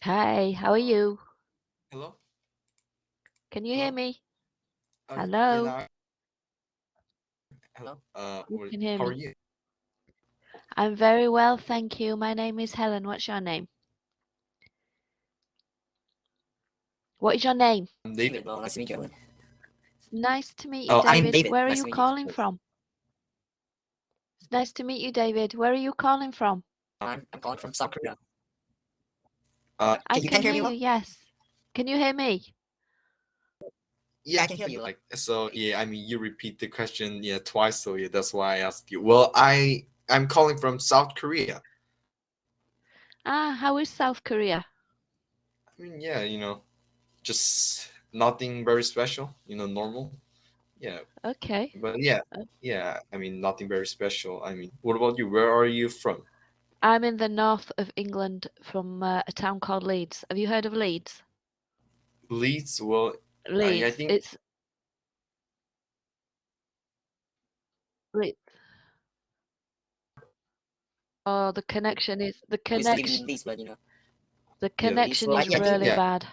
Hi, how are you? Hello? Can you hear Hello? me? Yeah, Hello? now, hello? You can hear How are me. you? I'm very well, thank you. My name is Helen. What's your name? What is your name? I'm David. Well, nice to meet you, Ellen. It's nice to meet you, Oh, I'm David. David. Where are Nice you to meet you. calling from? It's nice to meet you, David. Where are you calling from? I'm calling from South Korea. I You can can hear hear me you, well? yes. Can you hear me? Yeah, I can hear you. Like, so yeah, I mean, you repeat the question, yeah, twice, so yeah, that's why I asked you. Well, I'm calling from South Korea. Ah, how is South Korea? I mean, yeah, just nothing very special, normal. Yeah, Okay. but yeah, Uh, yeah, I mean, nothing very special. I mean, what about you? Where are you from? I'm in the north of England from a town called Leeds. Have you heard of Leeds? Leeds? Well, I Leeds. think It's Le- Oh, the used to live in connection Leeds, but the yeah, Leeds. connection Well, is I think really yeah. bad.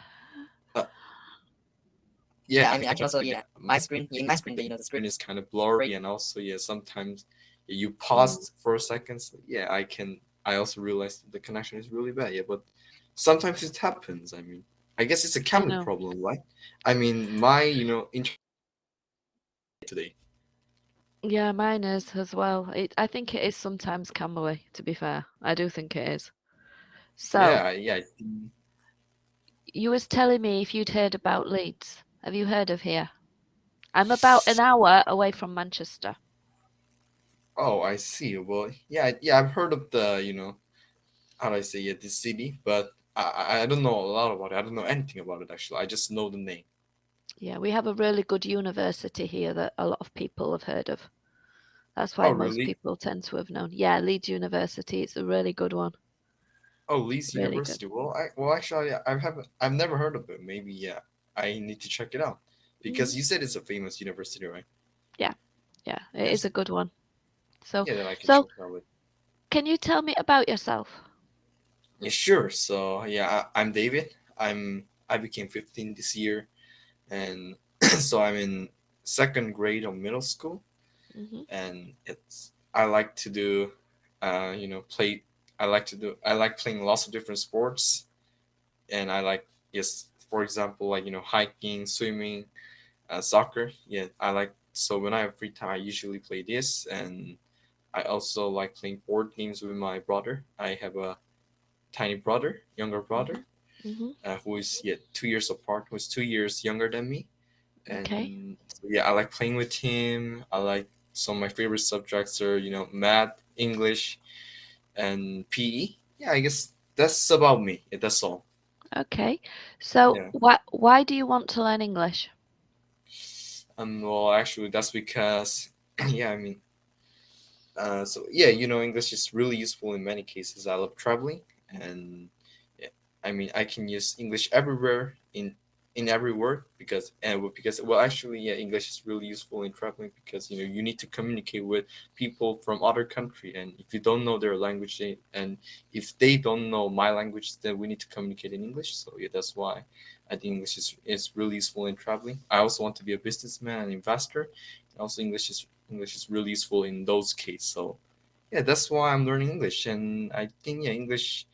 Uh, yeah, I mean, I can also my screen, in my screen, the screen is kind of blurry, and also yeah, sometimes you Mm, paused for a second. So, yeah, I also realized that the connection is really bad. Yeah, but sometimes it happens. I mean, I guess it's a I common know. problem, right? I mean, my internet today. Yeah, mine is as well. I think it is sometimes Camberley, to be fair. I do think it is. So, Yeah. you was telling me if you'd heard about Leeds. Have you heard of here? I'm about an hour away from Manchester. Oh, I see. Well, yeah, I've heard of the how do I say it, this city, but I don't know a lot about it. I don't know anything about it actually. I just know the name. Yeah, we have a really good university here that a lot of people have heard of. That's why Oh, most really? people tend to have known. Yeah, Leeds University, it's a really good one. Oh, Leeds Really good. University. Well, actually, I've never heard of it. Maybe yeah, I need to check it out Hmm. because you said it's a famous university, right? Yeah, yeah, it is Yes. a good one. So, Yeah, then I can so check it out. can you tell me about yourself? Yeah, sure. So yeah, I'm David. I became 15 this year, and so I'm in second grade of middle school, Hmm. and it's I like to do, play. I like playing lots of different sports, and I like, yes, for example, like hiking, swimming, soccer. Yeah, I like. So when I have free time, I usually play this, and I also like playing board games with my brother. I have a tiny brother, younger brother, Hmm. Hmm. who is, yeah, 2 years apart, who's 2 years younger than me. Okay. And so, yeah, I like playing with him. I like some of my favorite subjects are math, English, and PE. Yeah, I guess that's about me. Yeah, that's all. Okay. So Yeah. why do you want to learn English? Well, actually, that's because, yeah, I mean, so yeah, English is really useful in many cases. I love traveling, and yeah, I mean, I can use English everywhere in every word because well, actually, yeah, English is really useful in traveling because you need to communicate with people from other country, and if you don't know their language, and if they don't know my language, then we need to communicate in English. So yeah, that's why I think English is really useful in traveling. I also want to be a businessman and investor. Also, English is really useful in those cases. So yeah, that's why I'm learning English, and I think yeah, English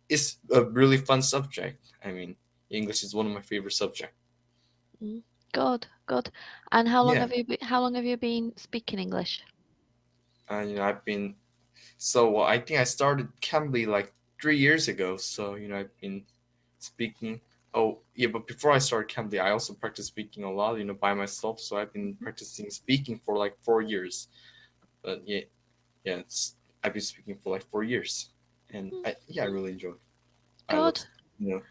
is a really fun subject. I mean, English is one of my favorite subjects. Mm, good, good. And how long Yeah, have how long have you been speaking English? I've been so well, I think I started Cambly like 3 years ago. So I've been speaking. Oh yeah, but before I started Cambly, I also practiced speaking a lot, by myself. So I've been Mhm. practicing speaking for like 4 years. But yeah, I've been speaking for like 4 years, and Mm, I really enjoy. I love, good.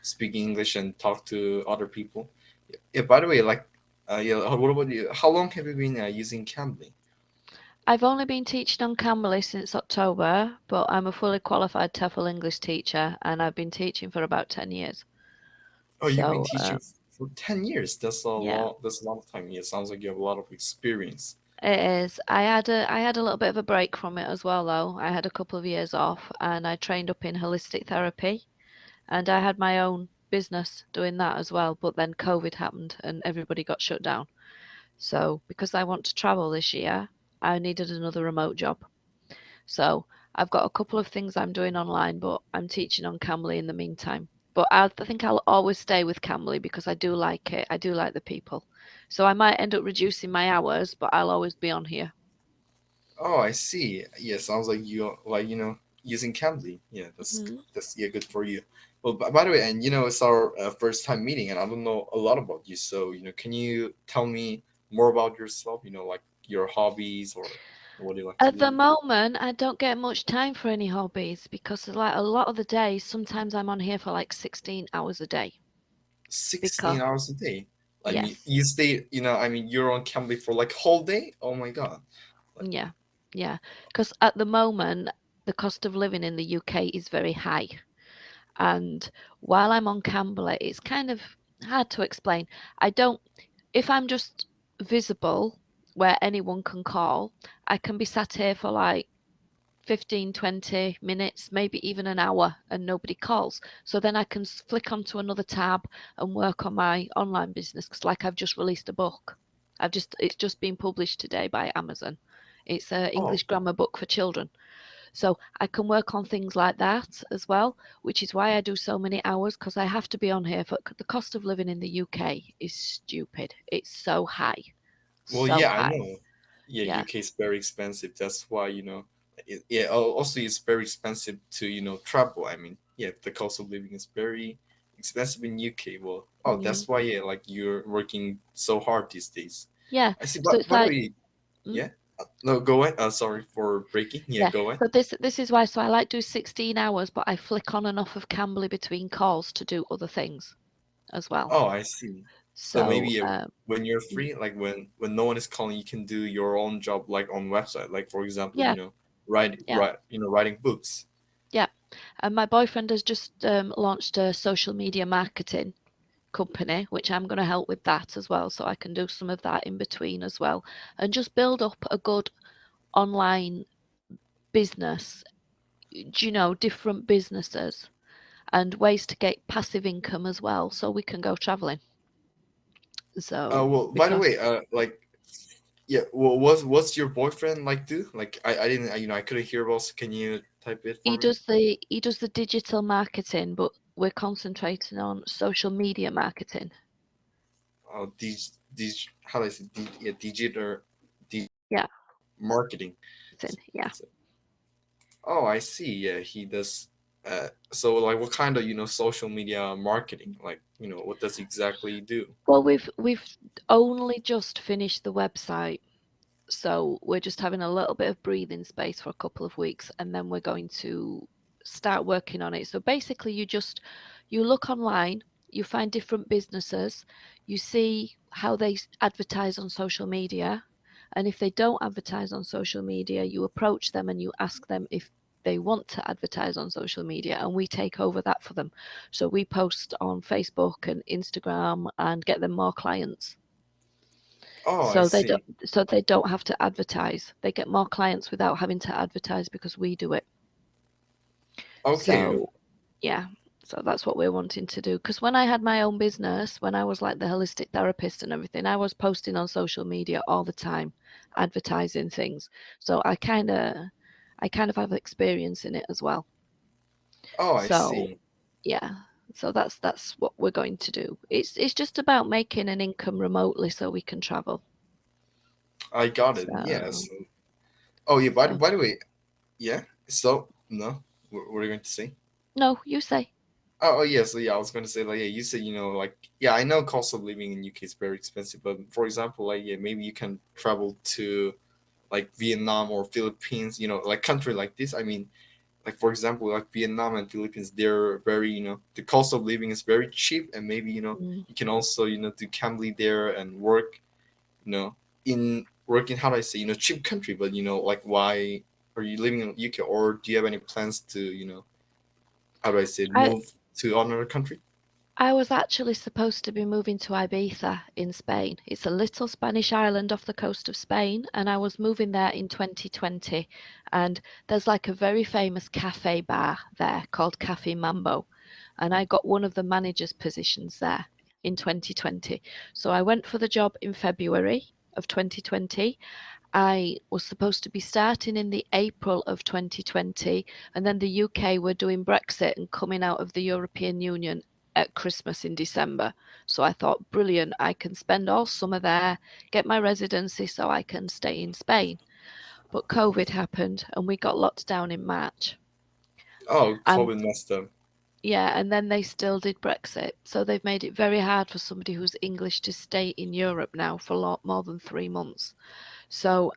speaking English and talk to other people. Yeah. By the way, like, yeah. What about you? How long have you been using Cambly? I've only been teaching on Camberley since October, but I'm a fully qualified TEFL English teacher, and I've been teaching for about 10 years. Oh, you've been So, teaching for 10 years. That's a yeah, long. That's a long time. Yeah, sounds like you have a lot of experience. it is. I had a little bit of a break from it as well, though. I had a couple of years off, and I trained up in holistic therapy. and I had my own business doing that as well. But then COVID happened and everybody got shut down. So because I want to travel this year, I needed another remote job. So I've got a couple of things I'm doing online, but I'm teaching on Cambly in the meantime. But I think I'll always stay with Cambly because I do like it. I do like the people. So I might end up reducing my hours, but I'll always be on here. Oh, I see. Yeah, sounds like you like using Cambly. Yeah, Mhm. that's yeah good for you. Well, by the way, and it's our first time meeting, and I don't know a lot about you. So can you tell me more about yourself? Like your hobbies or what do you like to At the do? moment, I don't get much time for any hobbies because like a lot of the days, sometimes I'm on here for like 16 hours a day. 16 Because hours a day. I mean, yes, you stay. I mean, you're on Cambly for like whole day. Oh my god. Like, yeah, yeah. Because at the moment, the cost of living in the UK is very high. And while I'm on Cambly, it's kind of hard to explain. I don't, if I'm just visible where anyone can call, I can be sat here for like 15, 20 minutes, maybe even an hour, and nobody calls. So then I can flick onto another tab and work on my online business. Because, like, I've just released a book. It's just been published today by Amazon. It's an oh, English grammar book for children. So I can work on things like that as well, which is why I do so many hours because I have to be on here for the cost of living in the UK is stupid. It's so high, well, so yeah, I high. know. Yeah, Yeah. UK is very expensive. That's why yeah. Also, it's very expensive to travel. I mean, yeah, the cost of living is very expensive in UK. Well, oh, Mm. that's why yeah, like you're working so hard these days. Yeah. I see. So it's By the like, way, mm, yeah. No, go ahead. Sorry for breaking. Yeah, yeah. go ahead. So this is why. So I like do 16 hours, but I flick on and off of Cambly between calls to do other things as well. Oh, I see. So So maybe when you're free, like when no one is calling, you can do your own job, like on website. Like for example, yeah, yeah, writing books. yeah. And my boyfriend has just launched a social media marketing company, which I'm going to help with that as well. So I can do some of that in between as well and just build up a good online business, different businesses and ways to get passive income as well. So we can go traveling. So, Well, by the because way, like, yeah, well, what's your boyfriend like do? Like, I didn't, I couldn't hear well. So can you type it for me? he does the digital marketing, but we're concentrating on social media marketing. These how do I say, yeah, digital Yeah, marketing. yeah. So, oh, I see. Yeah, he does. So like, what kind of social media marketing? Like, what does he exactly do? Well, we've only just finished the website. So we're just having a little bit of breathing space for a couple of weeks and then we're going to start working on it. So basically you look online, you find different businesses, you see how they advertise on social media, and if they don't advertise on social media, you approach them and you ask them if they want to advertise on social media and we take over that for them. So we post on Facebook and Instagram and get them more clients. Oh, I So see. they don't have to advertise. They get more clients without having to advertise because we do it. Okay. So yeah, so that's what we're wanting to do. Because when I had my own business, when I was like the holistic therapist and everything, I was posting on social media all the time, advertising things. So I kind of have experience in it as well. Oh, I So see. yeah, so that's what we're going to do. It's just about making an income remotely so we can travel. I got it. So Yes. Oh, yeah. By so by the way, yeah. So no, what are you going to say? no, you say. Oh, yeah. So yeah, I was going to say like yeah, you said like yeah, I know cost of living in UK is very expensive, but for example, like yeah, maybe you can travel to like Vietnam or Philippines, like country like this. I mean, like for example, like Vietnam and Philippines, they're very the cost of living is very cheap, and maybe Mm. you can also do Cambly there and work in working how do I say cheap country, but like why are you living in UK, or do you have any plans to how do I say I move to another country? I was actually supposed to be moving to Ibiza in Spain. It's a little Spanish island off the coast of Spain, and I was moving there in 2020. And there's like a very famous cafe bar there called Cafe Mambo. and I got one of the manager's positions there in 2020. So I went for the job in February of 2020. I was supposed to be starting in the April of 2020, and then the UK were doing Brexit and coming out of the European Union at Christmas in December. So I thought, brilliant, I can spend all summer there, get my residency so I can stay in Spain. But COVID happened and we got locked down in March. Oh, And COVID messed up. yeah, and then they still did Brexit. So they've made it very hard for somebody who's English to stay in Europe now for a lot more than 3 months. So,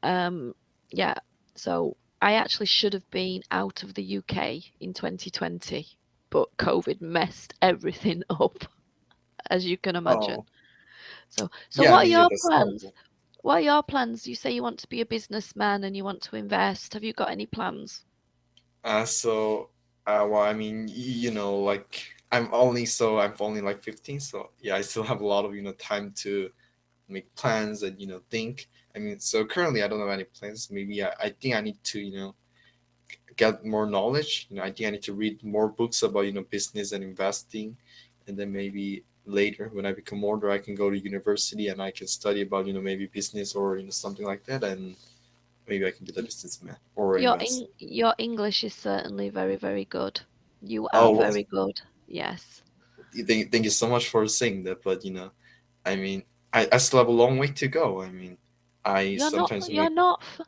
yeah, so I actually should have been out of the UK in 2020, but COVID messed everything up, as you can imagine. Oh, So yeah. I what are mean, yeah, your that's plans? horrible. What are your plans? You say you want to be a businessman and you want to invest. Have you got any plans? So, well, I mean, like I'm only like 15, so yeah, I still have a lot of time to make plans and think. I mean, so currently I don't have any plans. Maybe I think I need to get more knowledge. I think I need to read more books about business and investing, and then maybe later when I become older, I can go to university and I can study about maybe business or something like that, and maybe I can be the Y- businessman or invest. Your English is certainly very, very good. You are Oh, well, very good. Yes. thank you so much for saying that, but I mean, I still have a long way to go. I mean, I sometimes make.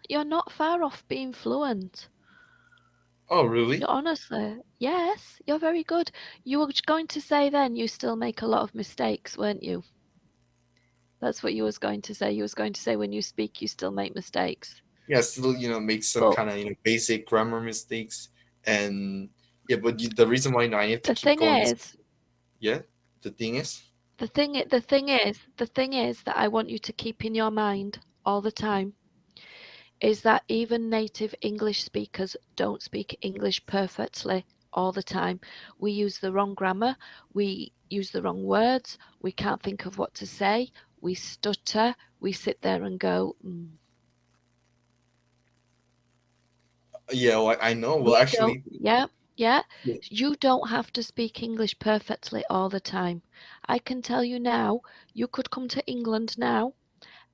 You're not far off being fluent. Oh, really? Honestly, yes, you're very good. You were going to say then you still make a lot of mistakes, weren't you? That's what you was going to say. You was going to say when you speak, you still make mistakes. Yeah, still make some But kind of basic grammar mistakes, and yeah, but the reason why I have to the keep thing going is, is, yeah, the thing is. the thing is that I want you to keep in your mind all the time is that even native English speakers don't speak English perfectly all the time. We use the wrong grammar, we use the wrong words, we can't think of what to say, we stutter, we sit there and go, Yeah, well, I know. Well, We don't, actually, yeah, yeah. yeah. You don't have to speak English perfectly all the time. I can tell you now, you could come to England now,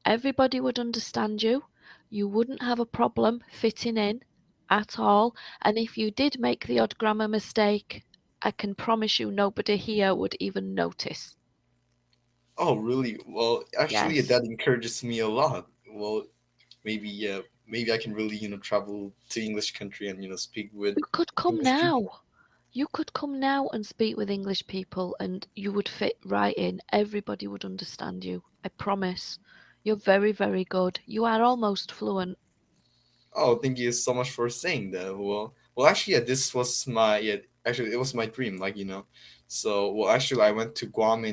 everybody would understand you. You wouldn't have a problem fitting in at all. And if you did make the odd grammar mistake, I can promise you nobody here would even notice. Oh, really? Well, actually, Yes. that encourages me a lot. Well, maybe maybe I can really travel to English country and speak with You could come English people. now. You could come now and speak with English people and you would fit right in. Everybody would understand you. I promise. You're very, very good. You are almost fluent. Oh, thank you so much for saying that. Well, actually, yeah, this was my yeah. Actually, it was my dream. Like so well, actually, I went to Guam.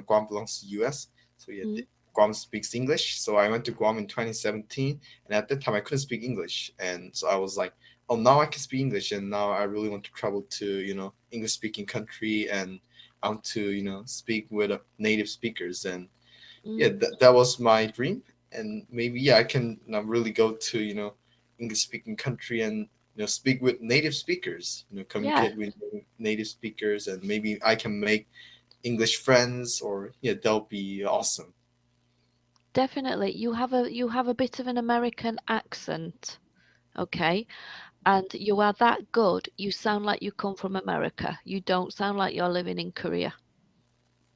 Guam belongs to U.S. So yeah, Mm, Guam speaks English. So I went to Guam in 2017, and at that time I couldn't speak English, and so I was like, oh, now I can speak English, and now I really want to travel to English speaking country, and I want to speak with native speakers, and yeah, mm. that was my dream, and maybe yeah, I can really go to English speaking country and speak with native speakers, Yeah, communicate with native speakers, and maybe I can make English friends, or yeah, that'll be awesome. definitely. You have a bit of an American accent, okay? And you are that good. You sound like you come from America. You don't sound like you're living in Korea.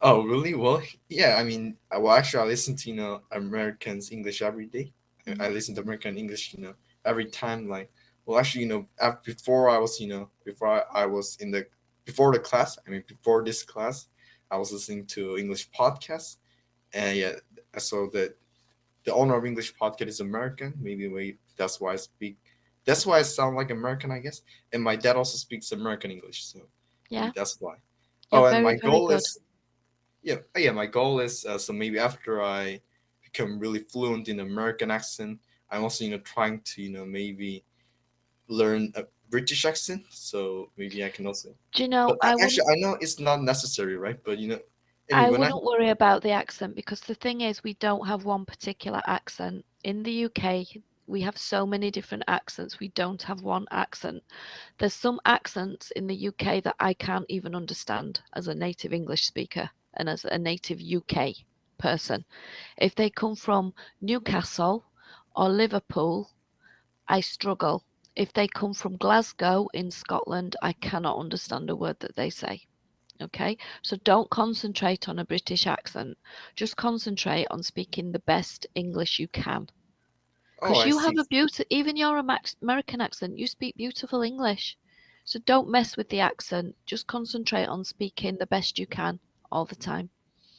Oh, really? Well, yeah. I mean, well, actually, I listen to Americans English every day. I Mm, listen to American English, every time. Like, well, actually, before I was, before I was in the before the class. I mean, before this class, I was listening to English podcasts, and yeah, so the owner of English podcast is American. Maybe wait, that's why I speak. That's why I sound like American, I guess. And my dad also speaks American English, so maybe yeah, that's why. you're Oh, and very, my very goal good. is yeah, my goal is so maybe after I become really fluent in American accent, I'm also trying to maybe learn a British accent, so maybe I can also. Do you know, But actually, I know it's not necessary, right? But I mean, I when I wouldn't worry about the accent because the thing is, we don't have one particular accent. In the UK, We have so many different accents. We don't have one accent. There's some accents in the UK that I can't even understand as a native English speaker and as a native UK person. If they come from Newcastle or Liverpool, I struggle. If they come from Glasgow in Scotland, I cannot understand a word that they say. Okay, so don't concentrate on a British accent. Just concentrate on speaking the best English you can. Oh, Because I you have see. a beautiful, even your American accent, you speak beautiful English. So don't mess with the accent. Just concentrate on speaking the best you can all the time.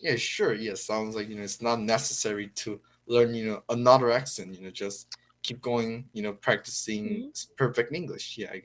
Yeah, sure. Yeah, sounds like it's not necessary to learn another accent. Just keep going. Practicing Mhm. perfect English. Yeah, I